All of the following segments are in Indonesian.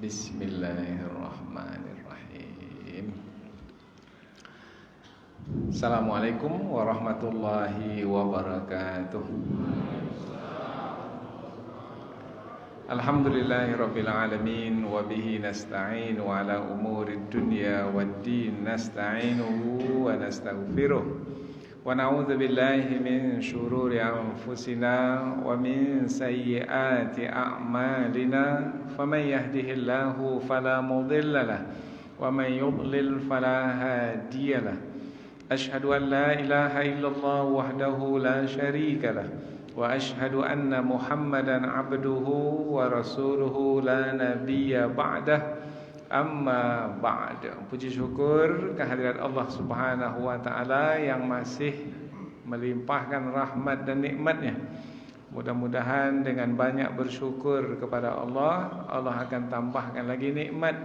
Bismillahirrahmanirrahim. Assalamualaikum warahmatullahi wabarakatuh. Alhamdulillahirabbil alamin wa bihi nasta'in wa ala umurid dunya waddin nasta'inuhu wa nastaghfiruh. Wa na'udzu billahi min syururi anfusina wa min sayyiati a'malina faman yahdihillahu fala mudilla lahu wa man yudlil fala hadiya lahu. Asyhadu an la ilaha illallah wahdahu la syarika lahu wa asyhadu anna Muhammadan abduhu wa rasuluhu la nabiyya ba'dah. Amma ba'd. Puji syukur kehadirat Allah Subhanahu wa taala yang masih melimpahkan rahmat dan nikmatnya. Mudah-mudahan dengan banyak bersyukur kepada Allah, Allah akan tambahkan lagi nikmat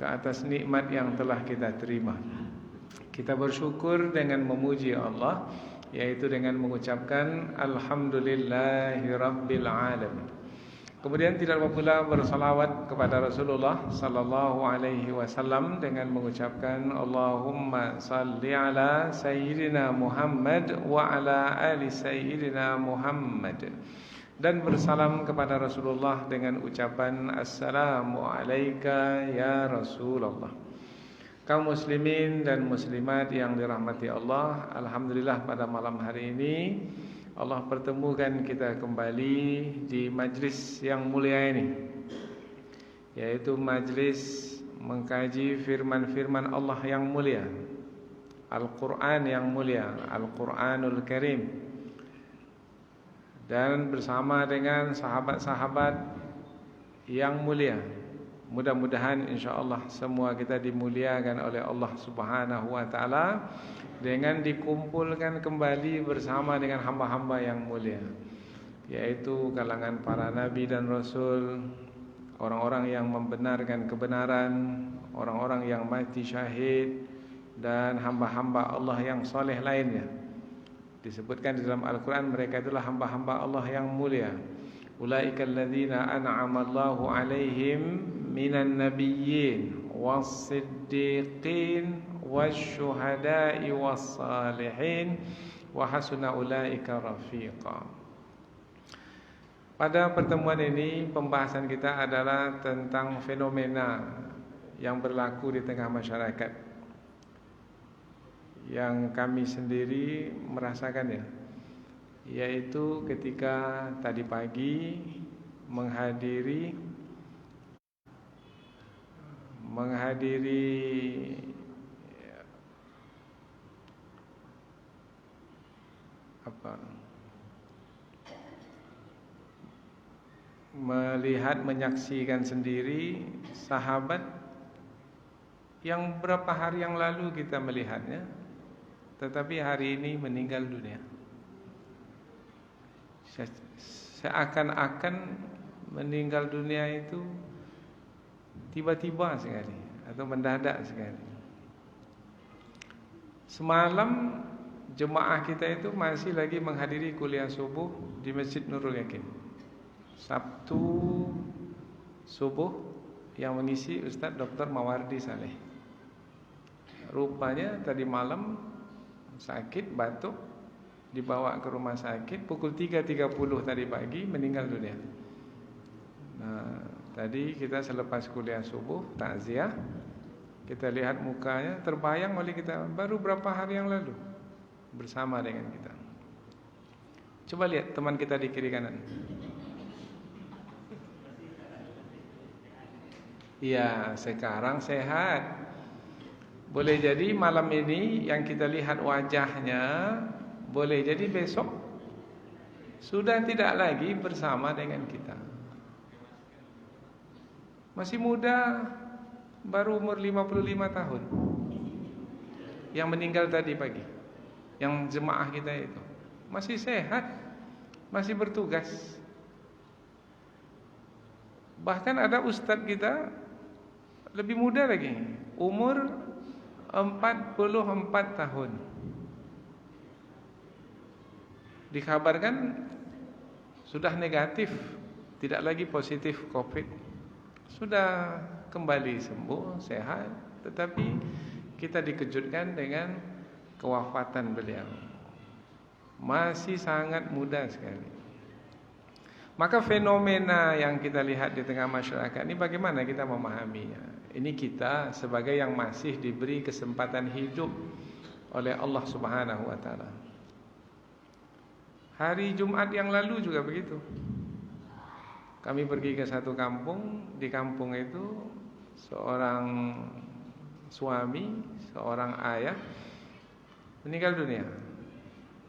ke atas nikmat yang telah kita terima. Kita bersyukur dengan memuji Allah, yaitu dengan mengucapkan alhamdulillahirabbil alamin. Kemudian tidak lupa pula bersalawat kepada Rasulullah sallallahu alaihi wasallam dengan mengucapkan Allahumma salli ala sayyidina Muhammad wa ala ali sayyidina Muhammad, dan bersalam kepada Rasulullah dengan ucapan assalamu alayka ya Rasulullah. Kaum muslimin dan muslimat yang dirahmati Allah, alhamdulillah pada malam hari ini Allah pertemukan kita kembali di majlis yang mulia ini, yaitu majlis mengkaji firman-firman Allah yang mulia, Al-Quran yang mulia, Al-Quranul Karim, dan bersama dengan sahabat-sahabat yang mulia. Mudah-mudahan insyaAllah semua kita dimuliakan oleh Allah Subhanahu wa ta'ala dengan dikumpulkan kembali bersama dengan hamba-hamba yang mulia, yaitu kalangan para nabi dan rasul, orang-orang yang membenarkan kebenaran, orang-orang yang mati syahid, dan hamba-hamba Allah yang soleh lainnya. Disebutkan di dalam Al-Quran mereka itulah hamba-hamba Allah yang mulia. Ulaika alladzina an'ama Allahu alaihim minan nabiyyin was-siddiqin wasyuhada'i was-salihin wa hasuna ulaika rafiqa. Pada pertemuan ini pembahasan kita adalah tentang fenomena yang berlaku di tengah masyarakat, yang kami sendiri merasakannya, yaitu ketika tadi pagi menghadiri melihat, menyaksikan sendiri sahabat yang beberapa hari yang lalu kita melihatnya, tetapi hari ini meninggal dunia. Seakan-akan meninggal dunia itu tiba-tiba sekali atau mendadak sekali. Semalam jemaah kita itu masih lagi menghadiri kuliah subuh di Masjid Nurul Yakin. Sabtu subuh yang mengisi Ustaz Dr. Mawardi Saleh. Rupanya tadi malam sakit, batuk, dibawa ke rumah sakit. Pukul 3.30 tadi pagi meninggal dunia. Nah, tadi kita selepas kuliah subuh takziah, kita lihat mukanya, terbayang oleh kita baru berapa hari yang lalu bersama dengan kita. Coba lihat teman kita di kiri kanan. Ya, sekarang sehat. Boleh jadi malam ini yang kita lihat wajahnya, boleh jadi besok sudah tidak lagi bersama dengan kita. Masih muda, baru umur 55 tahun, yang meninggal tadi pagi, yang jemaah kita itu masih sehat, masih bertugas. Bahkan ada ustadz kita lebih muda lagi, umur 44 tahun. Dikabarkan sudah negatif, tidak lagi positif COVID. sudah kembali sembuh, sehat, tetapi kita dikejutkan dengan kewafatan beliau. Masih sangat muda sekali. Maka fenomena yang kita lihat di tengah masyarakat ini bagaimana kita memahaminya? Ini kita sebagai yang masih diberi kesempatan hidup oleh Allah Subhanahu wa taala. Hari Jumat yang lalu juga begitu. Kami pergi ke satu kampung. Di kampung itu seorang suami, seorang ayah meninggal dunia.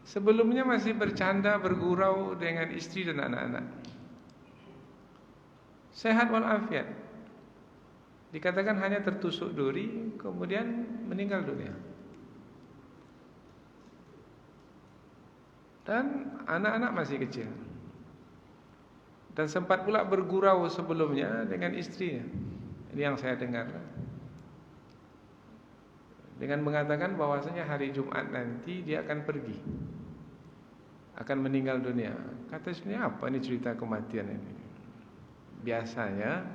Sebelumnya masih bercanda, bergurau dengan istri dan anak-anak. Sehat walafiat. Dikatakan hanya tertusuk duri, kemudian meninggal dunia. Dan anak-anak masih kecil. Dan sempat pula bergurau sebelumnya dengan istrinya. Ini yang saya dengar. Dengan mengatakan bahwasanya hari Jumat nanti dia akan pergi, akan meninggal dunia. Kata istrinya, apa ini cerita kematian ini? Biasanya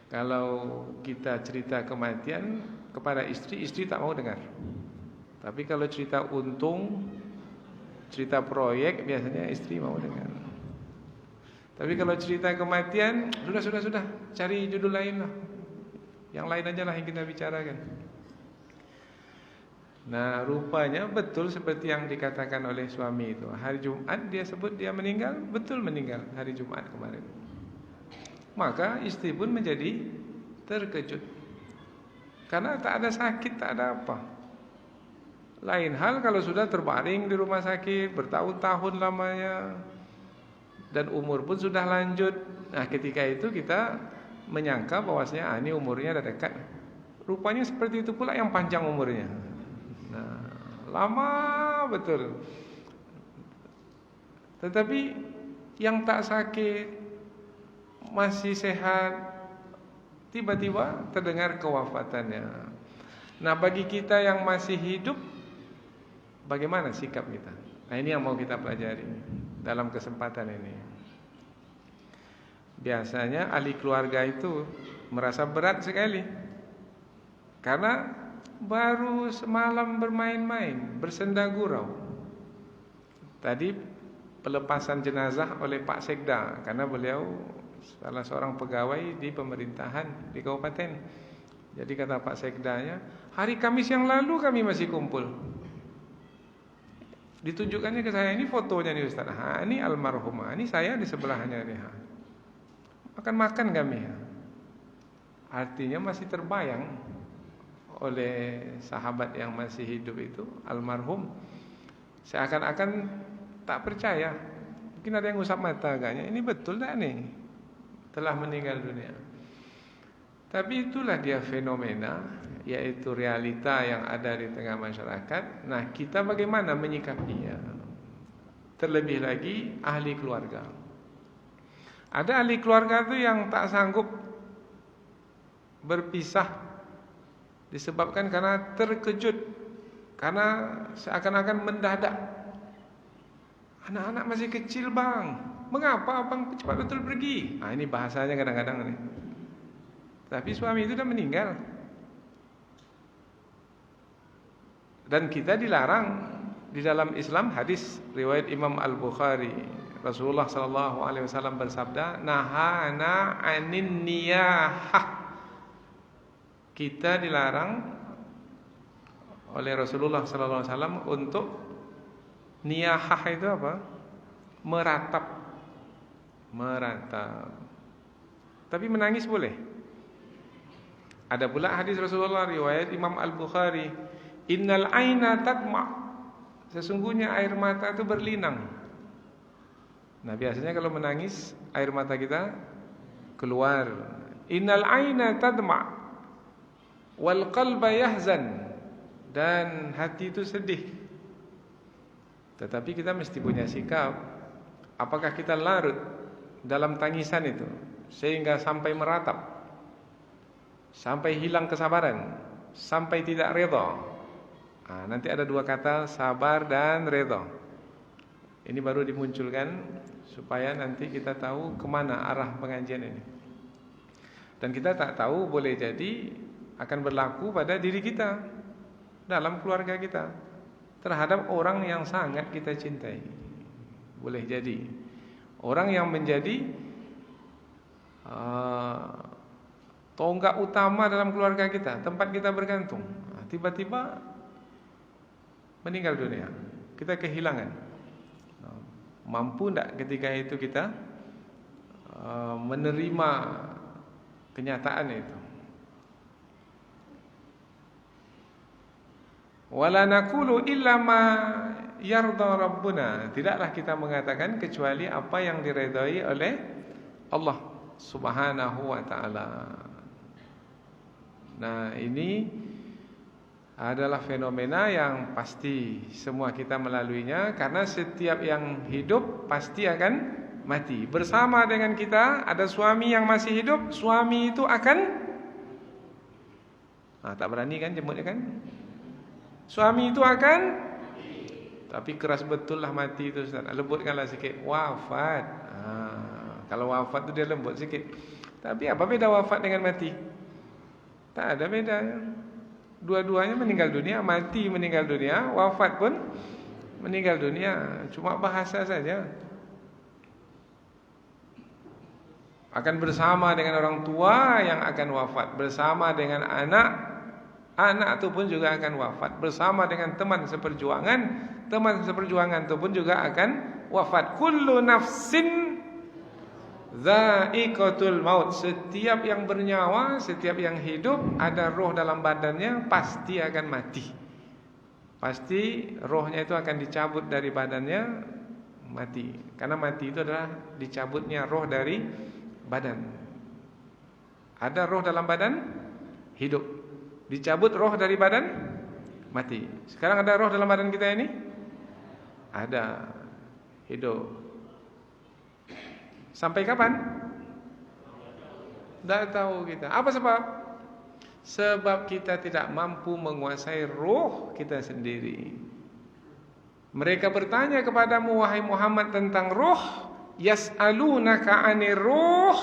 kalau kita cerita kematian kepada istri, istri tak mau dengar. Tapi kalau cerita untung, cerita proyek, biasanya istri mau dengar. Tapi kalau cerita kematian, sudah, cari judul lain lah. Yang lain aja lah yang kita bicarakan. Nah, rupanya betul seperti yang dikatakan oleh suami itu. Hari Jumat dia sebut dia meninggal, betul meninggal hari Jumat kemarin. Maka istri pun menjadi terkejut. Karena tak ada sakit, tak ada apa. Lain hal kalau sudah terbaring di rumah sakit bertahun-tahun lamanya dan umur pun sudah lanjut. Nah, ketika itu kita menyangka bahwasanya ini umurnya sudah dekat. Rupanya seperti itu pula yang panjang umurnya. Nah, lama betul. Tetapi yang tak sakit, masih sehat, tiba-tiba terdengar kewafatannya. Nah, bagi kita yang masih hidup, bagaimana sikap kita? Nah, ini yang mau kita pelajari dalam kesempatan ini. Biasanya ahli keluarga itu merasa berat sekali, karena baru semalam bermain-main, bersenda gurau. Tadi pelepasan jenazah oleh Pak Sekda, karena beliau salah seorang pegawai di pemerintahan di kabupaten. Jadi kata Pak Sekdanya, hari Kamis yang lalu kami masih kumpul. Ditunjukkannya ke saya, ini fotonya nih Ustaz. Ini almarhumah, ini saya di sebelahnya nih. Makan-makan kami. Artinya masih terbayang oleh sahabat yang masih hidup itu, almarhum. Seakan-akan tak percaya. Mungkin ada yang ngusap mata agaknya, ini betul tak nih telah meninggal dunia. Tapi itulah dia fenomena, yaitu realita yang ada di tengah masyarakat. Nah, kita bagaimana menyikapinya? Terlebih lagi ahli keluarga. Ada ahli keluarga itu yang tak sanggup berpisah disebabkan karena terkejut, karena seakan-akan mendadak. Anak-anak masih kecil bang, mengapa abang cepat betul pergi? Ini bahasanya kadang-kadang nih. Tapi suami itu sudah meninggal. Dan kita dilarang di dalam Islam, hadis riwayat Imam Al-Bukhari. Rasulullah SAW bersabda, nahana anin niyahah. Kita dilarang oleh Rasulullah SAW untuk niyahah itu apa? Meratap. Tapi menangis boleh. Ada pula hadis Rasulullah riwayat Imam Al-Bukhari, innal aina tadma. Sesungguhnya air mata itu berlinang. Nah, biasanya kalau menangis air mata kita keluar. Innal aina tadma wal qalba yahzan. Dan hati itu sedih. Tetapi kita mesti punya sikap. Apakah kita larut dalam tangisan itu sehingga sampai meratap, sampai hilang kesabaran, sampai tidak redha? Nanti ada dua kata, sabar dan redha. Ini baru dimunculkan supaya nanti kita tahu kemana arah pengajian ini. Dan kita tak tahu, boleh jadi akan berlaku pada diri kita, dalam keluarga kita, terhadap orang yang sangat kita cintai. Boleh jadi orang yang menjadi tonggak utama dalam keluarga kita, tempat kita bergantung, tiba-tiba meninggal dunia, kita kehilangan. Mampu tak ketika itu kita menerima kenyataan itu? Wala naqulu illa ma yarda rabbuna. Tidaklah kita mengatakan kecuali apa yang diredai oleh Allah Subhanahu wa taala. Nah, ini adalah fenomena yang pasti semua kita melaluinya, karena setiap yang hidup pasti akan mati. Bersama dengan kita ada suami yang masih hidup, suami itu akan tak berani kan jemputnya kan? Suami itu akan, tapi keras betul lah mati itu, Ustaz. Lembutkanlah sikit, wafat. Kalau wafat itu dia lembut sikit. Tapi apa beda wafat dengan mati? Tak ada bedanya. Dua-duanya meninggal dunia, mati meninggal dunia, wafat pun meninggal dunia. Cuma bahasa saja. Akan bersama dengan orang tua yang akan wafat, bersama dengan anak itu pun juga akan wafat, bersama dengan teman seperjuangan itu pun juga akan wafat. Kullu nafsin dha'iqatul maut. Setiap yang bernyawa, setiap yang hidup, ada roh dalam badannya, pasti akan mati. Pasti rohnya itu akan dicabut dari badannya, mati. Karena mati itu adalah dicabutnya roh dari badan. Ada roh dalam badan, hidup. Dicabut roh dari badan, mati. Sekarang ada roh dalam badan kita ini? Ada, hidup. Sampai kapan? Tidak tahu kita. Apa sebab? Sebab kita tidak mampu menguasai roh kita sendiri. Mereka bertanya kepadamu, wahai Muhammad, tentang roh. Yas'alunaka 'anir ruh.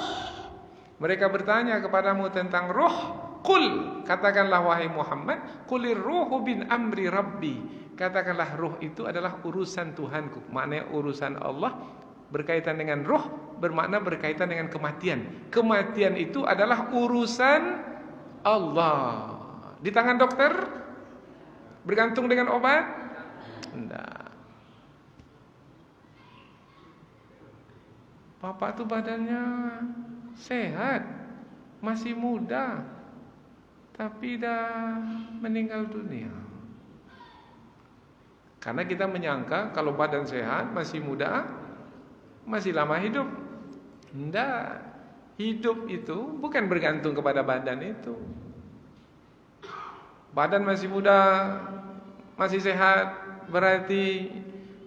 Mereka bertanya kepadamu tentang roh. Qul, katakanlah wahai Muhammad, qulir ruhu bin amri rabbi. Katakanlah roh itu adalah urusan Tuhanku. Maknanya urusan Allah berkaitan dengan roh, bermakna berkaitan dengan kematian. Kematian itu adalah urusan Allah. Di tangan dokter? Bergantung dengan obat? Tidak. Bapak tuh badannya sehat, masih muda, tapi dah meninggal dunia. Karena kita menyangka kalau badan sehat, masih muda, masih lama hidup. Tidak. Hidup itu bukan bergantung kepada badan itu. Badan masih muda, masih sehat, berarti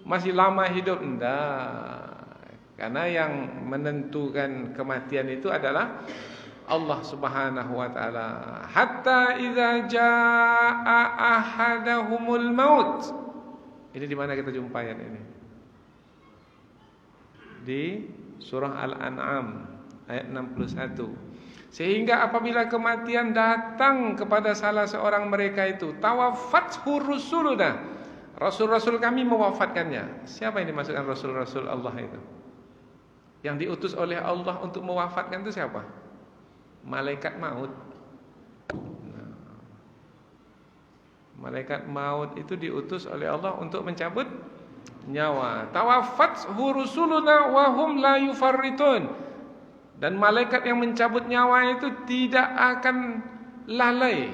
masih lama hidup. Tidak. Karena yang menentukan kematian itu adalah Allah Subhanahu wa taala. Hatta idza jaa ahadahumul maut. Ini di mana kita jumpa ayat ini? Di surah Al-An'am ayat 61. Sehingga apabila kematian datang kepada salah seorang mereka itu, tawaffathu rusuluna. Rasul-rasul kami mewafatkannya. Siapa yang dimaksudkan rasul-rasul Allah itu? Yang diutus oleh Allah untuk mewafatkan itu siapa? Malaikat maut. Malaikat maut itu diutus oleh Allah untuk mencabut nyawa. Tawaffathu rusuluna wa hum la yufarritun. Dan malaikat yang mencabut nyawa itu tidak akan lalai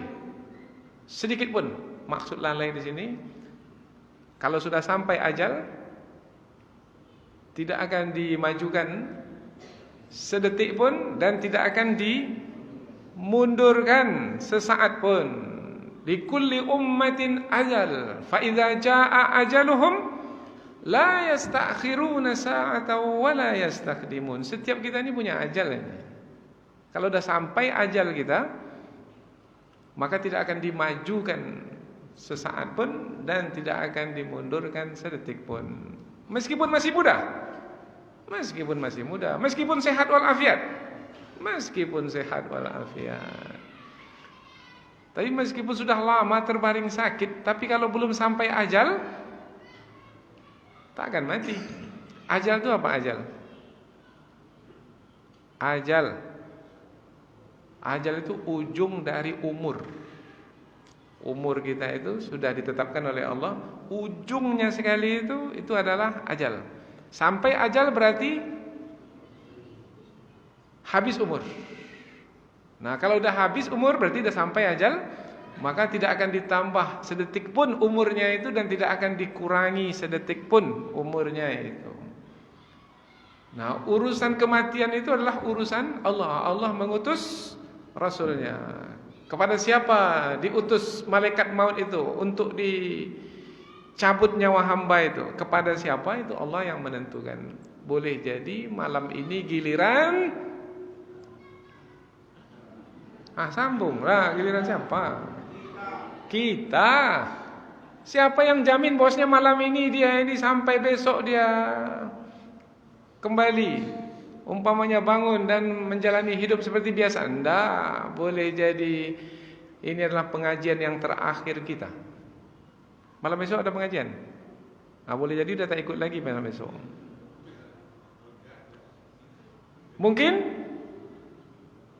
sedikit pun. Maksud lalai di sini, kalau sudah sampai ajal, tidak akan dimajukan sedetik pun dan tidak akan dimundurkan sesaat pun. Likulli ummatin ajal, fa idza jaa ajaluhum la yastakhiruna sa'atan wa la yastaqdimun. Setiap kita ini punya ajal ini. Kalau sudah sampai ajal kita, maka tidak akan dimajukan sesaat pun dan tidak akan dimundurkan sedetik pun. Meskipun masih muda, meskipun sehat walafiat, meskipun sehat walafiat. Tapi meskipun sudah lama terbaring sakit, tapi kalau belum sampai ajal, tak akan mati. Ajal itu apa ajal? Ajal itu ujung dari umur. Umur kita itu sudah ditetapkan oleh Allah, ujungnya sekali itu adalah ajal. Sampai ajal berarti habis umur. Nah, kalau udah habis umur berarti udah sampai ajal, maka tidak akan ditambah sedetik pun umurnya itu dan tidak akan dikurangi sedetik pun umurnya itu. Nah, urusan kematian itu adalah urusan Allah. Allah mengutus Rasulnya. Kepada siapa diutus malaikat maut itu untuk dicabut nyawa hamba itu? Kepada siapa itu Allah yang menentukan. Boleh jadi malam ini giliran sambung lah, giliran siapa? Kita. Siapa yang jamin bosnya malam ini dia ini sampai besok dia kembali, umpamanya bangun dan menjalani hidup seperti biasa? Enggak, boleh jadi ini adalah pengajian yang terakhir kita. Malam besok ada pengajian. Boleh jadi udah tak ikut lagi malam besok.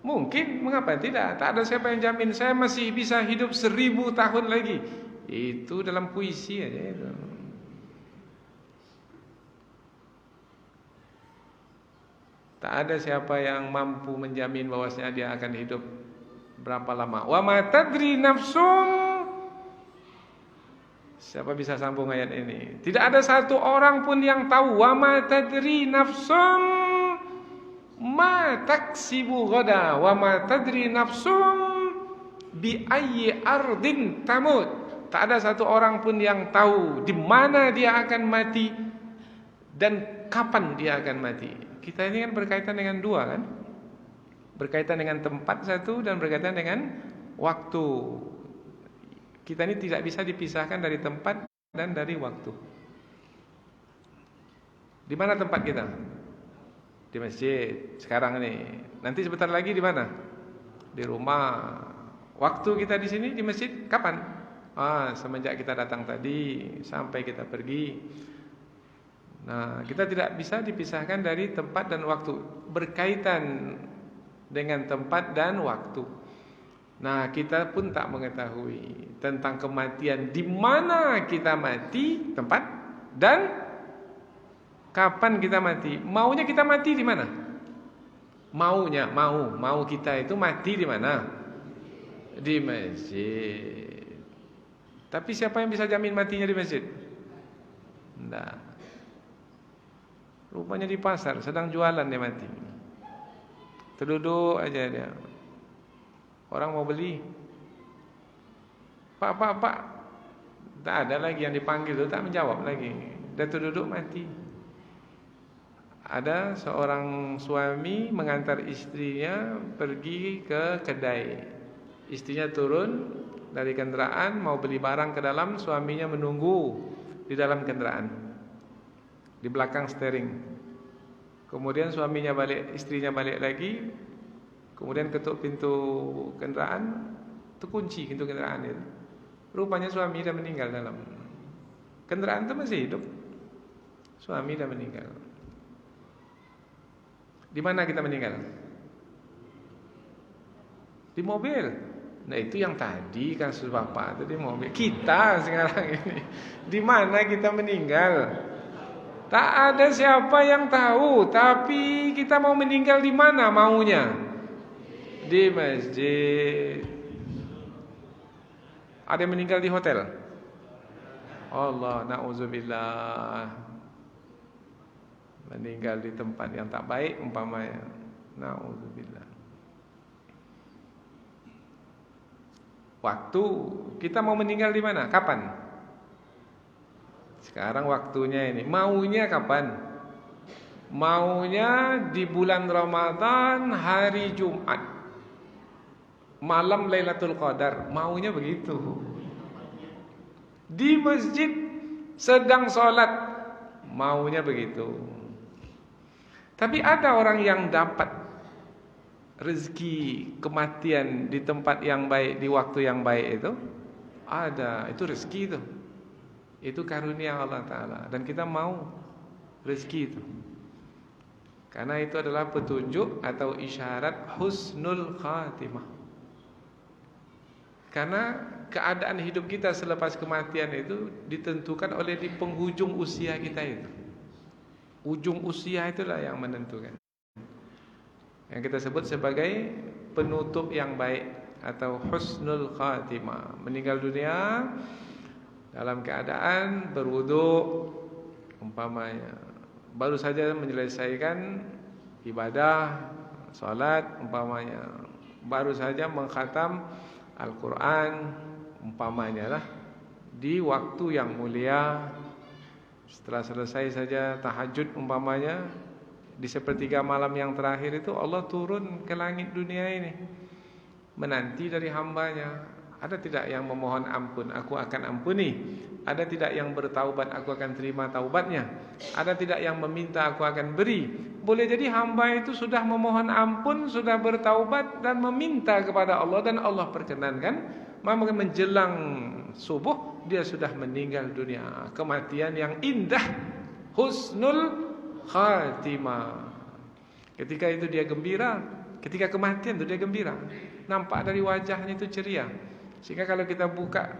Mungkin, mengapa tidak? Tak ada siapa yang jamin saya masih bisa hidup 1000 tahun lagi. Itu dalam puisi aja itu. Tak ada siapa yang mampu menjamin bahwasanya dia akan hidup berapa lama. Wa ma tadri nafsum. Siapa bisa sambung ayat ini? Tidak ada satu orang pun yang tahu. Wa ma tadri nafsum ma taksibu ghada wa ma tadri nafsum bi ayyi ardin tamut. Tak ada satu orang pun yang tahu di mana dia akan mati dan kapan dia akan mati. Kita ini kan berkaitan dengan dua kan? Berkaitan dengan tempat satu dan berkaitan dengan waktu. Kita ini tidak bisa dipisahkan dari tempat dan dari waktu. Di mana tempat kita? Di masjid sekarang ini. Nanti sebentar lagi di mana? Di rumah. Waktu kita di sini di masjid kapan? Semenjak kita datang tadi sampai kita pergi. Nah, kita tidak bisa dipisahkan dari tempat dan waktu. Berkaitan dengan tempat dan waktu. Nah, kita pun tak mengetahui tentang kematian, di mana kita mati, tempat dan kapan kita mati. Maunya kita mati di mana? Mau kita itu mati di mana? Di masjid. Tapi siapa yang bisa jamin matinya di masjid? Enggak. Rupanya di pasar sedang jualan dia mati. Terduduk aja dia. Orang mau beli. Pak. Tak ada lagi yang dipanggil tu, tak menjawab lagi. Dia terduduk mati. Ada seorang suami mengantar istrinya pergi ke kedai. Istrinya turun dari kendaraan mau beli barang ke dalam, suaminya menunggu di dalam kendaraan, di belakang steering. Kemudian suaminya balik, istrinya balik lagi. Kemudian ketuk pintu kendaraan, terkunci pintu kendaraan itu. Rupanya suami dah meninggal dalam. Kendaraan itu masih hidup. Suami dah meninggal. Di mana kita meninggal? Di mobil. Nah, itu yang tadi kasus Bapak itu di mobil. Kita sekarang ini di mana kita meninggal? Tak ada siapa yang tahu, tapi kita mau meninggal di mana maunya? Di masjid. Ada yang meninggal di hotel? Allah, na'udzubillah. Meninggal di tempat yang tak baik umpamanya. Na'udzubillah. Waktu kita mau meninggal di mana? Kapan? Sekarang waktunya ini. Maunya kapan? Maunya di bulan Ramadan hari Jumat, malam Lailatul Qadar. Maunya begitu. Di masjid sedang sholat, maunya begitu. Tapi ada orang yang dapat rezeki kematian di tempat yang baik, di waktu yang baik itu ada. Itu rezeki itu. Itu karunia Allah Ta'ala. Dan kita mau rezeki itu, karena itu adalah petunjuk atau isyarat husnul khatimah. Karena keadaan hidup kita selepas kematian itu ditentukan oleh di penghujung usia kita itu. Ujung usia itulah yang menentukan, yang kita sebut sebagai penutup yang baik atau husnul khatimah. Meninggal dunia dalam keadaan berwudu umpamanya, baru saja menyelesaikan ibadah salat umpamanya, baru saja mengkhatam Al-Quran umpamanya lah, di waktu yang mulia. Setelah selesai saja tahajud umpamanya, di sepertiga malam yang terakhir itu Allah turun ke langit dunia ini, menanti dari hambanya. Ada tidak yang memohon ampun, aku akan ampuni. Ada tidak yang bertaubat, aku akan terima taubatnya. Ada tidak yang meminta, aku akan beri. Boleh jadi hamba itu sudah memohon ampun, sudah bertaubat dan meminta kepada Allah, dan Allah perkenankan, maka menjelang subuh dia sudah meninggal dunia. Kematian yang indah, husnul khatimah. Ketika itu dia gembira. Ketika kematian itu dia gembira. Nampak dari wajahnya itu ceria. Sehingga kalau kita buka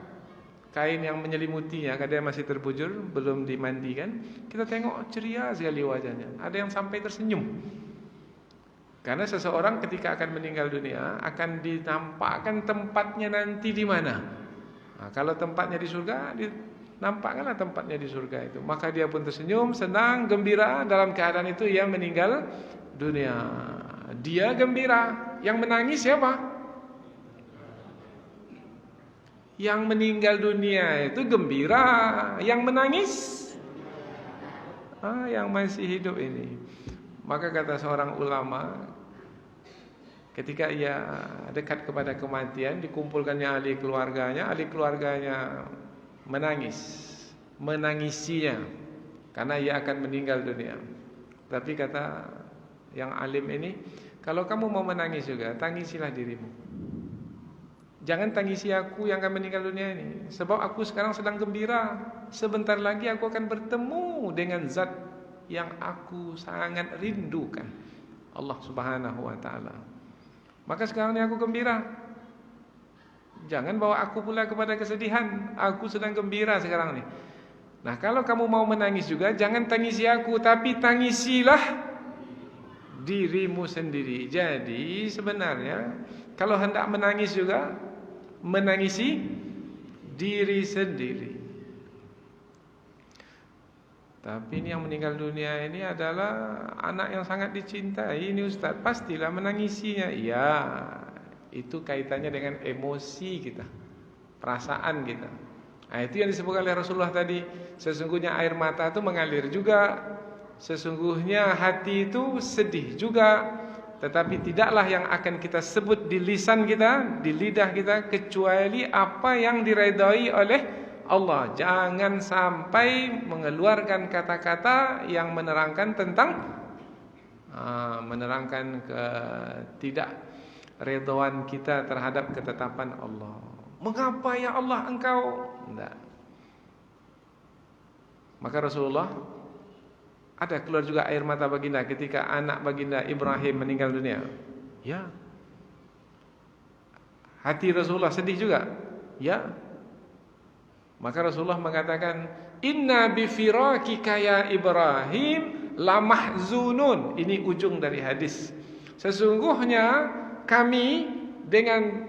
kain yang menyelimutinya, kadang dia masih terbujur, belum dimandikan, kita tengok ceria sekali wajahnya. Ada yang sampai tersenyum. Karena seseorang ketika akan meninggal dunia akan dinampakkan tempatnya nanti di mana. Nah, kalau tempatnya di surga, nampakkanlah tempatnya di surga itu. Maka dia pun tersenyum, senang, gembira. Dalam keadaan itu ia meninggal dunia. Dia gembira. Yang menangis siapa? Yang meninggal dunia itu gembira. Yang menangis yang masih hidup ini. Maka kata seorang ulama, ketika ia dekat kepada kematian, dikumpulkannya ahli keluarganya menangis, menangisinya, karena ia akan meninggal dunia. Tapi kata yang alim ini, kalau kamu mau menangis juga, tangisilah dirimu. Jangan tangisi aku yang akan meninggal dunia ini, sebab aku sekarang sedang gembira. Sebentar lagi aku akan bertemu dengan zat yang aku sangat rindukan, Allah Subhanahu wa ta'ala. Maka sekarang ini aku gembira. Jangan bawa aku pula kepada kesedihan. Aku sedang gembira sekarang ini. Nah, kalau kamu mau menangis juga, jangan tangisi aku, tapi tangisilah dirimu sendiri. Jadi sebenarnya kalau hendak menangis juga, menangisi diri sendiri. Tapi ini yang meninggal dunia ini adalah anak yang sangat dicintai ini Ustaz, pastilah menangisinya. Iya, itu kaitannya dengan emosi kita, perasaan kita. Nah, itu yang disebutkan oleh Rasulullah tadi. Sesungguhnya air mata itu mengalir juga, sesungguhnya hati itu sedih juga. Tetapi tidaklah yang akan kita sebut di lisan kita, di lidah kita, kecuali apa yang diredai oleh Allah. Jangan sampai mengeluarkan kata-kata yang menerangkan tentang menerangkan ketidakredaan kita terhadap ketetapan Allah. Mengapa ya Allah engkau? Tidak. Maka Rasulullah ada keluar juga air mata baginda ketika anak baginda Ibrahim meninggal dunia. Ya. Hati Rasulullah sedih juga. Ya. Maka Rasulullah mengatakan, "Inna bi firakika ya Ibrahim lamahzunun." Ini ujung dari hadis. Sesungguhnya kami dengan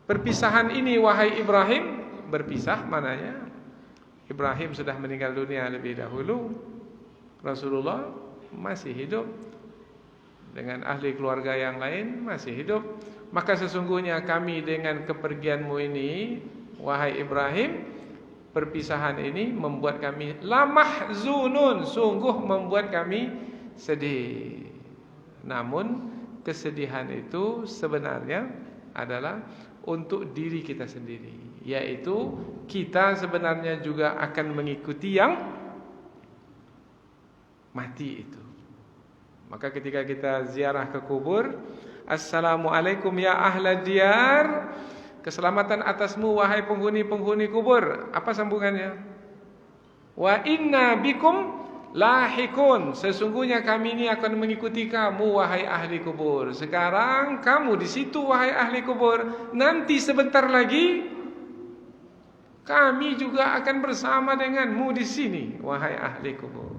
perpisahan ini wahai Ibrahim, berpisah mananya? Ibrahim sudah meninggal dunia lebih dahulu. Rasulullah masih hidup dengan ahli keluarga yang lain masih hidup. Maka sesungguhnya kami dengan kepergianmu ini wahai Ibrahim, perpisahan ini membuat kami lamahzunun, sungguh membuat kami sedih. Namun kesedihan itu sebenarnya adalah untuk diri kita sendiri, yaitu kita sebenarnya juga akan mengikuti yang mati itu. Maka ketika kita ziarah ke kubur, Assalamualaikum ya ahla diyar, keselamatan atasmu wahai penghuni-penghuni kubur. Apa sambungannya? Wa inna bikum lahikun, sesungguhnya kami ini akan mengikuti kamu wahai ahli kubur. Sekarang kamu di situ wahai ahli kubur, nanti sebentar lagi kami juga akan bersama denganmu di sini wahai ahli kubur.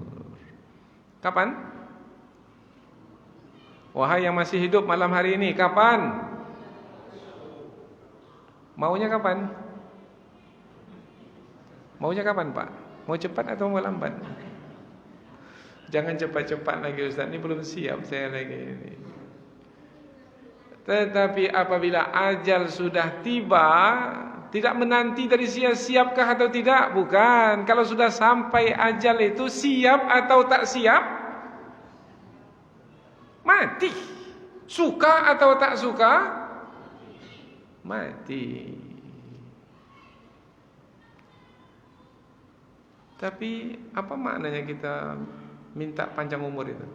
Kapan? Wahai yang masih hidup malam hari ini, kapan? Maunya kapan? Maunya kapan, Pak? Mau cepat atau mau lambat? Jangan cepat-cepat lagi, Ustaz, ini belum siap saya lagi ini. Tetapi apabila ajal sudah tiba, tidak menanti dari siapkah atau tidak, bukan. Kalau sudah sampai ajal itu, siap atau tak siap, mati. Suka atau tak suka, mati. Tapi apa maknanya kita minta panjang umur itu?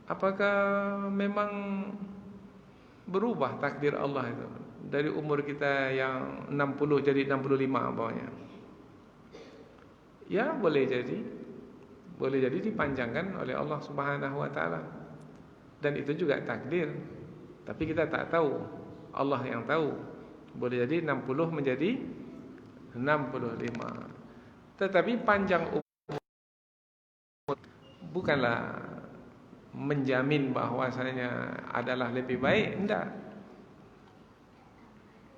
Apakah memang berubah takdir Allah itu? Dari umur kita yang 60 jadi 65 bawahnya. Ya boleh jadi. Boleh jadi dipanjangkan oleh Allah Subhanahu wa taala. Dan itu juga takdir. Tapi kita tak tahu. Allah yang tahu. Boleh jadi 60 menjadi 65. Tetapi panjang umur bukanlah menjamin bahwasanya adalah lebih baik, enggak.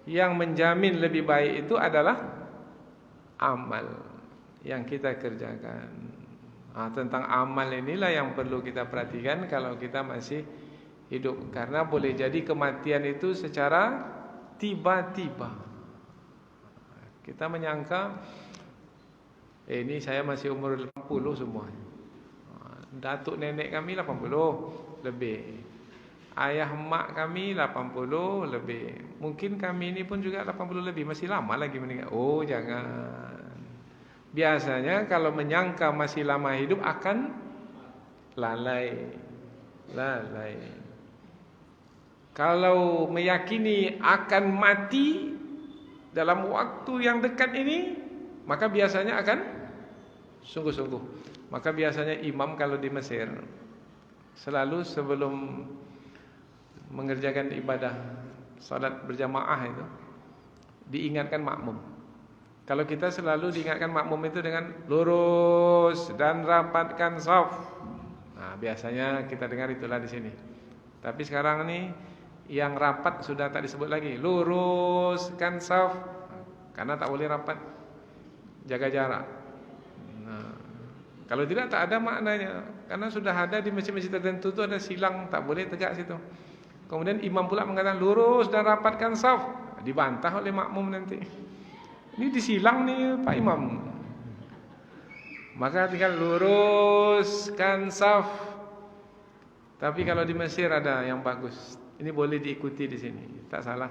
Yang menjamin lebih baik itu adalah amal yang kita kerjakan. Tentang amal inilah yang perlu kita perhatikan kalau kita masih hidup. Karena boleh jadi kematian itu secara tiba-tiba. Kita menyangka ini saya masih umur 80 semua. Datuk nenek kami 80 lebih. Ayah mak kami 80 lebih. Mungkin kami ini pun juga 80 lebih, masih lama lagi meninggal. Oh, jangan. Biasanya kalau menyangka masih lama hidup akan lalai. Kalau meyakini akan mati dalam waktu yang dekat ini, maka biasanya akan sungguh-sungguh. Maka biasanya imam kalau di Mesir selalu sebelum mengerjakan ibadah salat berjamaah itu diingatkan makmum. Kalau kita selalu diingatkan makmum itu dengan lurus dan rapatkan shaf. Nah, biasanya kita dengar itulah di sini. Tapi sekarang ini yang rapat sudah tak disebut lagi. Luruskan shaf. Karena tak boleh rapat. Jaga jarak. Nah, kalau tidak tak ada maknanya. Karena sudah ada di masjid-masjid tertentu itu ada silang, tak boleh tegak situ. Kemudian imam pula mengatakan lurus dan rapatkan shaf. Dibantah oleh makmum nanti. Ini disilang nih Pak Imam. Maka tinggal luruskan shaf. Tapi kalau di Mesir ada yang bagus. Ini boleh diikuti di sini, tak salah.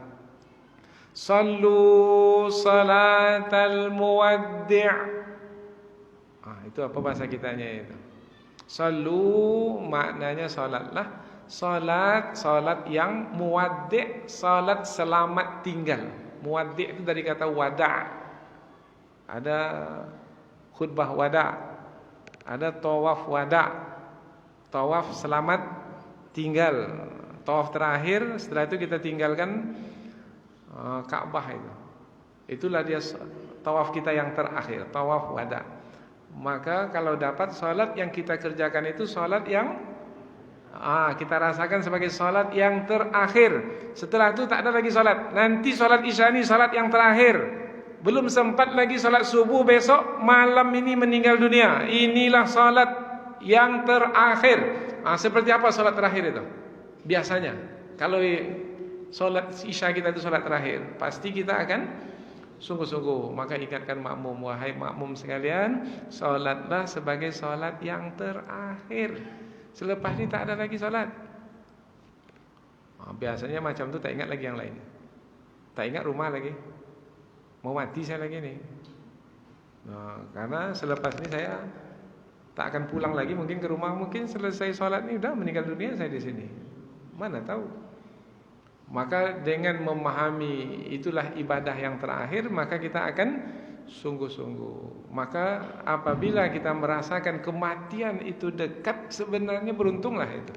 Sallu salatal muwaddi'. Itu apa bahasa kitanya itu? Sallu maknanya salatlah. Salat yang muwaddi', salat selamat tinggal. Muwaddi' itu dari kata wada'. Ada khutbah wada', ada tawaf wada'. Tawaf selamat tinggal. Tawaf terakhir, setelah itu kita tinggalkan Ka'bah itu. Itulah dia tawaf kita yang terakhir, tawaf wada'. Maka kalau dapat salat yang kita kerjakan itu salat yang kita rasakan sebagai salat yang terakhir. Setelah itu tak ada lagi salat. Nanti salat Isya ini salat yang terakhir. Belum sempat lagi salat subuh besok, malam ini meninggal dunia. Inilah salat yang terakhir. Seperti apa salat terakhir itu? Biasanya kalau salat Isya kita itu salat terakhir, pasti kita akan sungguh-sungguh. Maka ingatkan makmum, wahai makmum sekalian, salatlah sebagai salat yang terakhir. Selepas ini tak ada lagi salat. Biasanya macam tu, tak ingat lagi yang lain. Tak ingat rumah lagi. Mau mati saya lagi ni. Karena selepas ini saya Tak akan pulang lagi mungkin ke rumah, mungkin selesai sholat ini udah meninggal dunia saya di sini. Mana tahu. Maka dengan memahami itulah ibadah yang terakhir, maka kita akan sungguh-sungguh. Maka apabila kita merasakan kematian itu dekat, sebenarnya beruntunglah itu.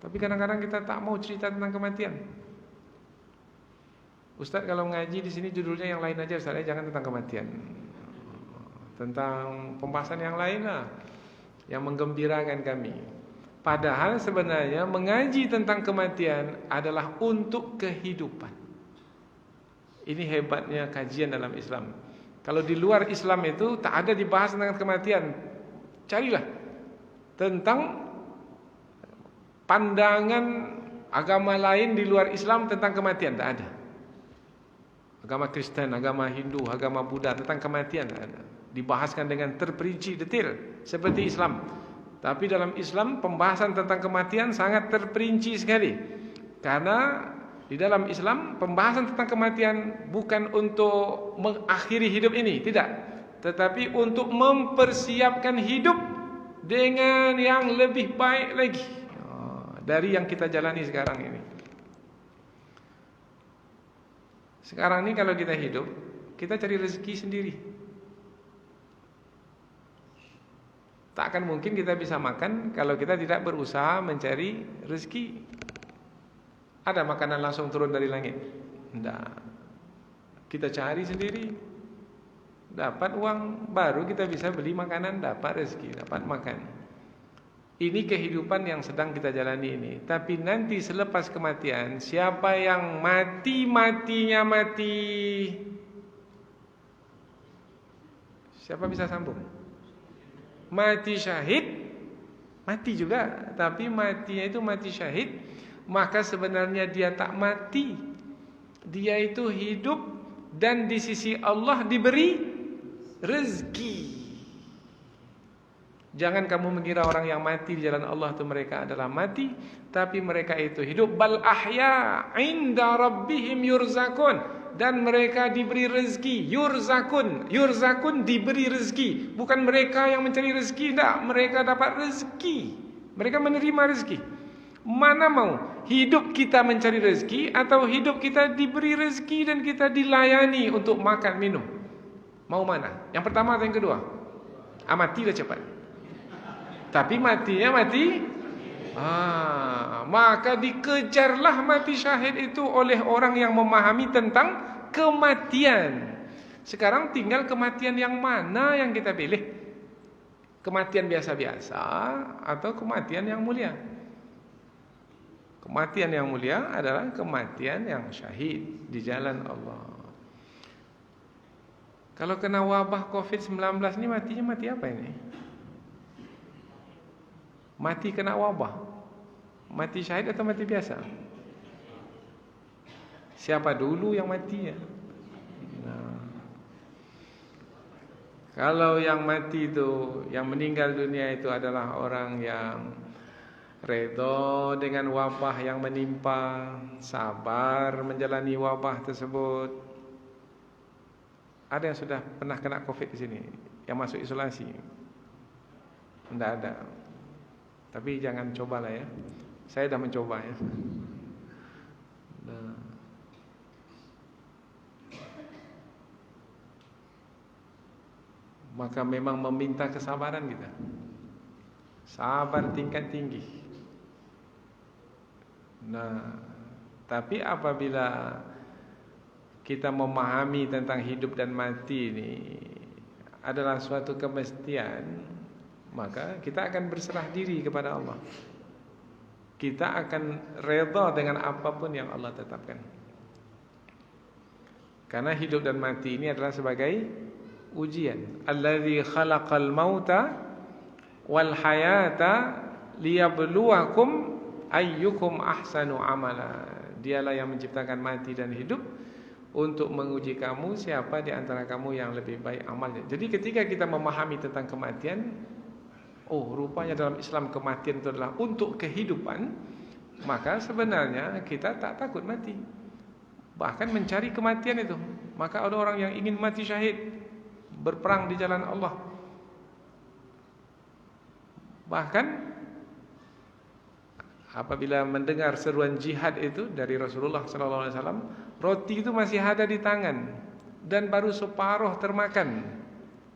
Tapi kadang-kadang kita tak mau cerita tentang kematian. Ustaz kalau ngaji di sini judulnya yang lain aja, Ustaz, jangan tentang kematian. Tentang pembahasan yang lain lah, yang menggembirakan kami. Padahal sebenarnya mengaji tentang kematian adalah untuk kehidupan. Ini hebatnya kajian dalam Islam. Kalau di luar Islam itu tak ada dibahas tentang kematian. Carilah tentang pandangan agama lain di luar Islam tentang kematian, tak ada. Agama Kristen, agama Hindu, agama Buddha tentang kematian tak ada. Dibahaskan dengan terperinci detail seperti Islam. Tapi dalam Islam pembahasan tentang kematian sangat terperinci sekali. Karena di dalam Islam pembahasan tentang kematian bukan untuk mengakhiri hidup ini, tidak. Tetapi untuk mempersiapkan hidup dengan yang lebih baik lagi dari yang kita jalani sekarang ini. Sekarang ini kalau kita hidup, kita cari rezeki sendiri. Tak akan mungkin kita bisa makan kalau kita tidak berusaha mencari rezeki. Ada makanan langsung turun dari langit? Tidak. Kita cari sendiri. Dapat uang, baru kita bisa beli makanan, dapat rezeki, dapat makan. Ini kehidupan yang sedang kita jalani ini. Tapi nanti selepas kematian, siapa yang mati-matinya mati? Siapa bisa sambung? Mati syahid, mati juga, tapi matinya itu mati syahid, maka sebenarnya dia tak mati. Dia itu hidup dan di sisi Allah diberi rezeki. Jangan kamu mengira orang yang mati di jalan Allah itu mereka adalah mati, tapi mereka itu hidup. Bal ahya inda rabbihim yurzakun. Dan mereka diberi rezeki. Yurzakun diberi rezeki. Bukan mereka yang mencari rezeki, tidak. Mereka dapat rezeki. Mereka menerima rezeki. Mana mau hidup kita mencari rezeki, atau hidup kita diberi rezeki dan kita dilayani untuk makan minum? Mau mana? Yang pertama atau yang kedua? Matilah cepat. Tapi matinya mati maka dikejarlah mati syahid itu oleh orang yang memahami tentang kematian. Sekarang tinggal kematian yang mana yang kita pilih? Kematian biasa-biasa atau kematian yang mulia? Kematian yang mulia adalah kematian yang syahid di jalan Allah. Kalau kena wabah COVID-19 ini matinya mati apa ini? Mati kena wabah, mati syahid atau mati biasa? Siapa dulu yang mati ya? Kalau yang mati itu, yang meninggal dunia itu adalah orang yang redha dengan wabah yang menimpa, sabar menjalani wabah tersebut. Ada yang sudah pernah kena COVID di sini, yang masuk isolasi? Tidak ada. Tapi jangan cobalah ya. Saya dah mencoba ya. Nah. Maka memang meminta kesabaran kita. Sabar tingkat tinggi. Nah, tapi apabila kita memahami tentang hidup dan mati ini adalah suatu kemestian, maka kita akan berserah diri kepada Allah. Kita akan redha dengan apapun yang Allah tetapkan. Karena hidup dan mati ini adalah sebagai ujian. Allazi khalaqal mauta wal hayata liyabluwakum ayyukum ahsanu amala. Dialah yang menciptakan mati dan hidup untuk menguji kamu siapa di antara kamu yang lebih baik amalnya. Jadi ketika kita memahami tentang kematian, rupanya dalam Islam kematian itu adalah untuk kehidupan, maka sebenarnya kita tak takut mati. Bahkan mencari kematian itu. Maka ada orang yang ingin mati syahid, berperang di jalan Allah. Bahkan apabila mendengar seruan jihad itu dari Rasulullah SAW, roti itu masih ada di tangan dan baru separuh termakan,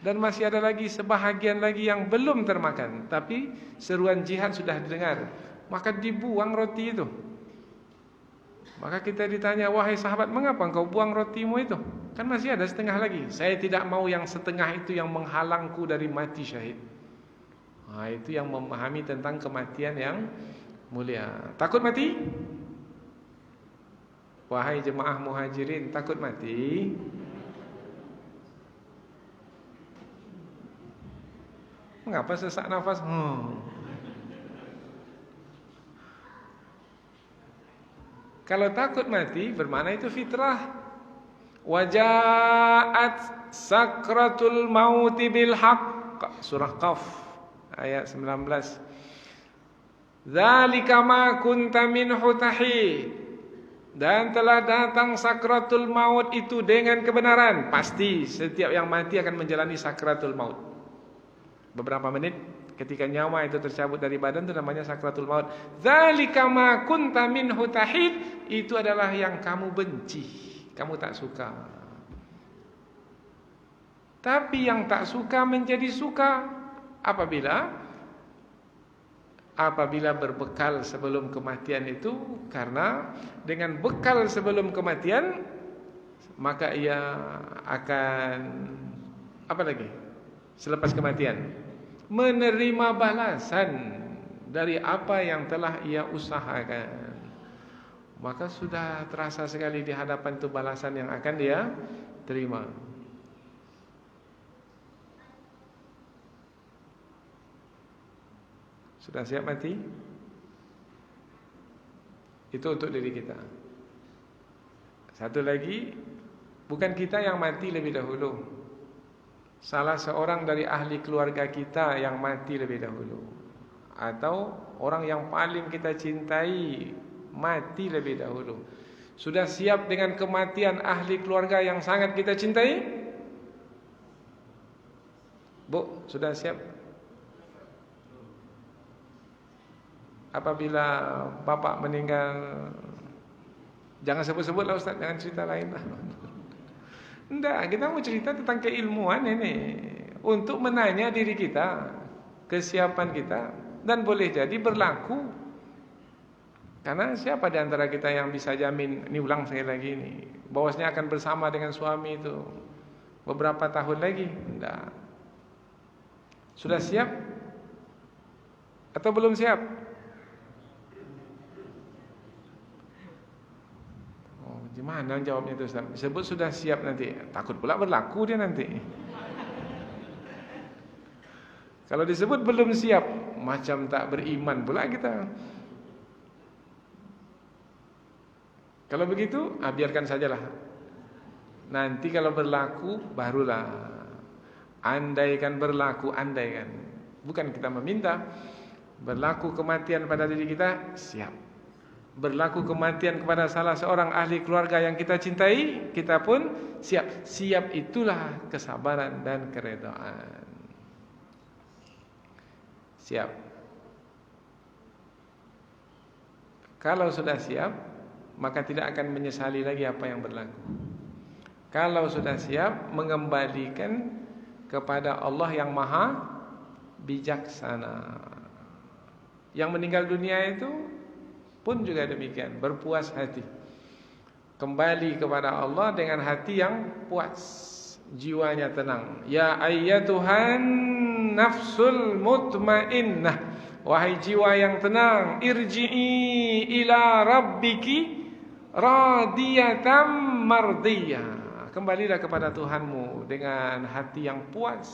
dan masih ada lagi sebahagian lagi yang belum termakan, tapi seruan jihad sudah didengar, maka dibuang roti itu. Maka kita ditanya, wahai sahabat, mengapa engkau buang rotimu itu? Kan masih ada setengah lagi. Saya tidak mau yang setengah itu yang menghalangku dari mati syahid. Nah, itu yang memahami tentang kematian yang mulia. Takut mati? Wahai jemaah muhajirin, takut mati? Mengapa sesak nafas? Kalau takut mati, bermakna itu fitrah. Wajaat sakratul mauti bil haqq. Surah Qaf ayat 19. Dzalika ma kunta minhu tahid. Dan telah datang sakratul maut itu dengan kebenaran. Pasti setiap yang mati akan menjalani sakratul maut. Beberapa menit ketika nyawa itu tercabut dari badan itu namanya sakratul maut. Dzalika ma kunta minhu tahid, itu adalah yang kamu benci, kamu tak suka. Tapi yang tak suka menjadi suka apabila berbekal sebelum kematian itu, karena dengan bekal sebelum kematian maka ia akan apa lagi? Selepas kematian menerima balasan dari apa yang telah ia usahakan. Maka sudah terasa sekali di hadapan itu balasan yang akan dia terima. Sudah siap mati? Itu untuk diri kita. Satu lagi, bukan kita yang mati lebih dahulu. Salah seorang dari ahli keluarga kita yang mati lebih dahulu, atau orang yang paling kita cintai mati lebih dahulu. Sudah siap dengan kematian ahli keluarga yang sangat kita cintai? Bu, sudah siap? Apabila bapak meninggal, jangan sebut-sebutlah Ustaz, jangan cerita lain lah. Enggak, kita mau cerita tentang keilmuan ini untuk menanya diri kita, kesiapan kita, dan boleh jadi berlaku. Karena siapa di antara kita yang bisa jamin, ini ulang sekali lagi ini, bahwasanya akan bersama dengan suami itu beberapa tahun lagi? Enggak. Sudah siap? Atau belum siap? Gimana jawabnya itu Ustaz? Disebut sudah siap nanti, takut pula berlaku dia nanti. Kalau disebut belum siap, macam tak beriman pula kita. Kalau begitu, biarkan sajalah. Nanti kalau berlaku, barulah. Andaikan berlaku, andaikan. Bukan kita meminta. Berlaku kematian pada diri kita, siap. Berlaku kematian kepada salah seorang ahli keluarga yang kita cintai, kita pun siap. Siap itulah kesabaran dan keredaan. Siap. Kalau sudah siap, maka tidak akan menyesali lagi apa yang berlaku. Kalau sudah siap, mengembalikan kepada Allah yang maha bijaksana. Yang meninggal dunia itu pun juga demikian, berpuas hati, kembali kepada Allah dengan hati yang puas, jiwanya tenang. Ya ayyatuhan nafsul mutmainnah, wahai jiwa yang tenang, irji'i ila rabbiki radiyatan mardiyah, kembalilah kepada Tuhanmu dengan hati yang puas,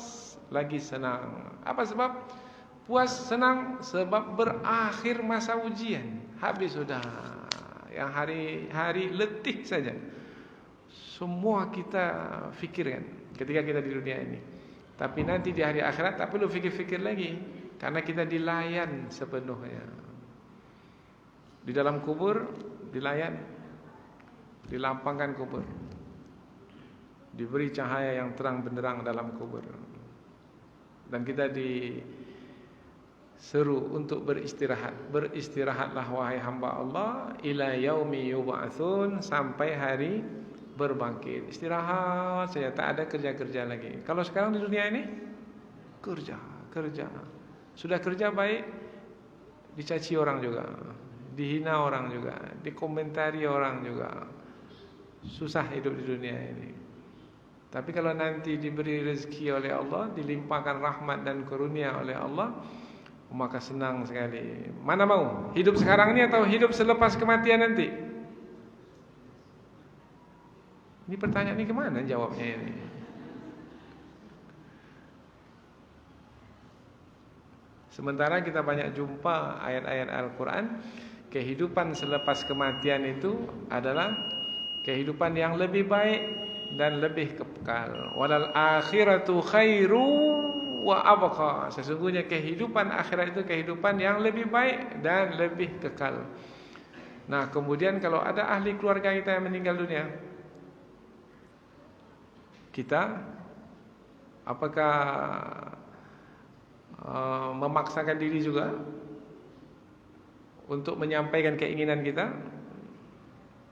lagi senang. Apa sebab? Puas, senang sebab berakhir masa ujian. Habis sudah. Yang hari-hari letih saja. Semua kita fikirkan ketika kita di dunia ini. Tapi nanti di hari akhirat tak perlu fikir-fikir lagi, karena kita dilayan sepenuhnya. Di dalam kubur dilayan, dilapangkan kubur, diberi cahaya yang terang benderang dalam kubur. Dan kita seru untuk beristirahat. Beristirahatlah wahai hamba Allah ila yaumi yub'atsun, sampai hari berbangkit. Istirahat saja, tak ada kerja-kerja lagi. Kalau sekarang di dunia ini kerja. Sudah kerja baik, dicaci orang juga, dihina orang juga, dikomentari orang juga. Susah hidup di dunia ini. Tapi kalau nanti diberi rezeki oleh Allah, dilimpahkan rahmat dan karunia oleh Allah, maka senang sekali. Mana mau? Hidup sekarang ini atau hidup selepas kematian nanti? Ini pertanyaan ini kemana jawabnya ini? Sementara kita banyak jumpa ayat-ayat Al-Quran, kehidupan selepas kematian itu adalah kehidupan yang lebih baik dan lebih kekal. Walal akhiratu khairu wa abqa. Sesungguhnya kehidupan akhirat itu kehidupan yang lebih baik dan lebih kekal. Nah, kemudian kalau ada ahli keluarga kita yang meninggal dunia, kita apakah memaksakan diri juga untuk menyampaikan keinginan kita?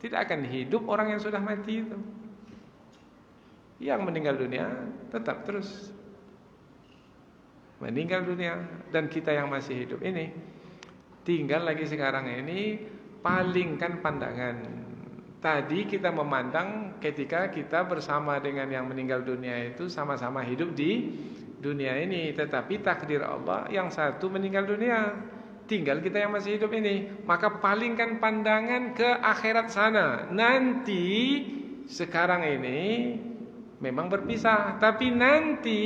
Tidak akan hidup orang yang sudah mati itu. Yang meninggal dunia tetap terus meninggal dunia, dan kita yang masih hidup ini tinggal lagi sekarang ini palingkan pandangan. Tadi kita memandang ketika kita bersama dengan yang meninggal dunia itu sama-sama hidup di dunia ini, tetapi takdir Allah yang satu meninggal dunia, tinggal kita yang masih hidup ini. Maka palingkan pandangan ke akhirat sana. Nanti sekarang ini memang berpisah, tapi nanti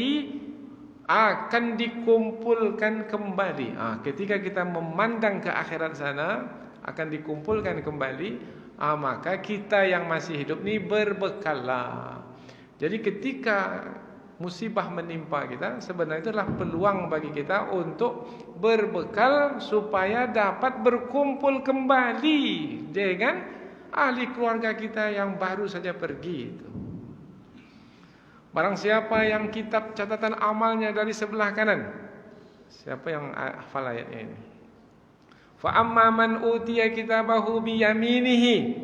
akan dikumpulkan kembali. Ketika kita memandang ke akhirat sana, akan dikumpulkan kembali. Maka kita yang masih hidup ini berbekallah. Jadi ketika musibah menimpa kita, sebenarnya itulah peluang bagi kita untuk berbekal supaya dapat berkumpul kembali dengan ahli keluarga kita yang baru saja pergi itu. Barang siapa yang kitab catatan amalnya dari sebelah kanan, siapa yang hafal ayatnya ini? Fa amma man utiya kitabahu bi yaminihi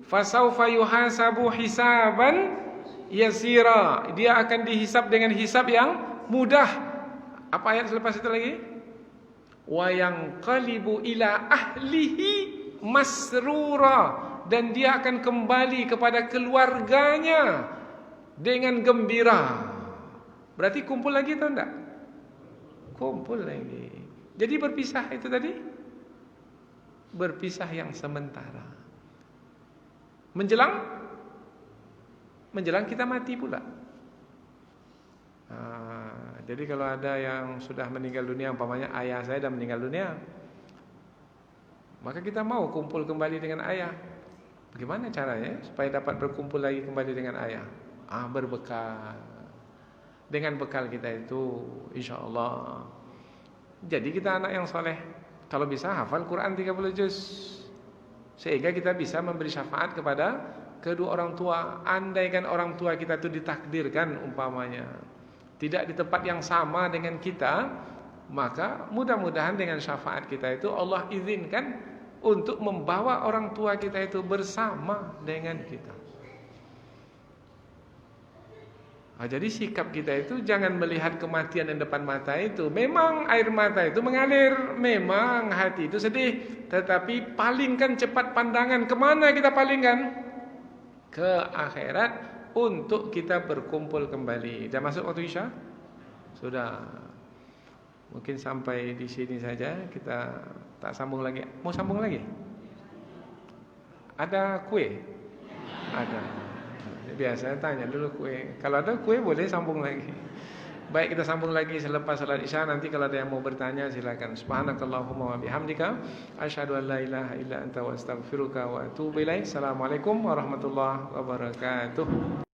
fasawfa yuhasabu hisaban yasira. Dia akan dihisab dengan hisab yang mudah. Apa ayat selepas itu lagi? Wa yanqalibu ila ahlihi masrura. Dan dia akan kembali kepada keluarganya dengan gembira. Berarti kumpul lagi atau enggak? Kumpul lagi. Jadi berpisah itu tadi, berpisah yang sementara. Menjelang kita mati pula. Jadi kalau ada yang sudah meninggal dunia, umpamanya ayah saya sudah meninggal dunia, maka kita mau kumpul kembali dengan ayah. Bagaimana caranya supaya dapat berkumpul lagi kembali dengan ayah? Berbekal. Dengan bekal kita itu, insya Allah. Jadi kita anak yang soleh. Kalau bisa hafal Quran 30 juz, sehingga kita bisa memberi syafaat kepada kedua orang tua. Andaikan orang tua kita itu ditakdirkan umpamanya tidak di tempat yang sama dengan kita, maka mudah-mudahan dengan syafaat kita itu Allah izinkan untuk membawa orang tua kita itu bersama dengan kita. Jadi sikap kita itu jangan melihat kematian di depan mata itu. Memang air mata itu mengalir, memang hati itu sedih, tetapi palingkan cepat pandangan. Kemana kita palingkan? Ke akhirat, untuk kita berkumpul kembali. Dah masuk waktu Isya? Sudah. Mungkin sampai di sini saja, kita tak sambung lagi. Mau sambung lagi? Ada kue? Ada. Biasa tanya dulu kue. Kalau ada kue boleh sambung lagi. Baik, kita sambung lagi selepas salat Isya. Nanti kalau ada yang mau bertanya silakan. Subhanakallahumma wa bihamdika asyhadu an la ilaha illa anta wa astaghfiruka wa atubu ilaik. Assalamualaikum warahmatullahi wabarakatuh.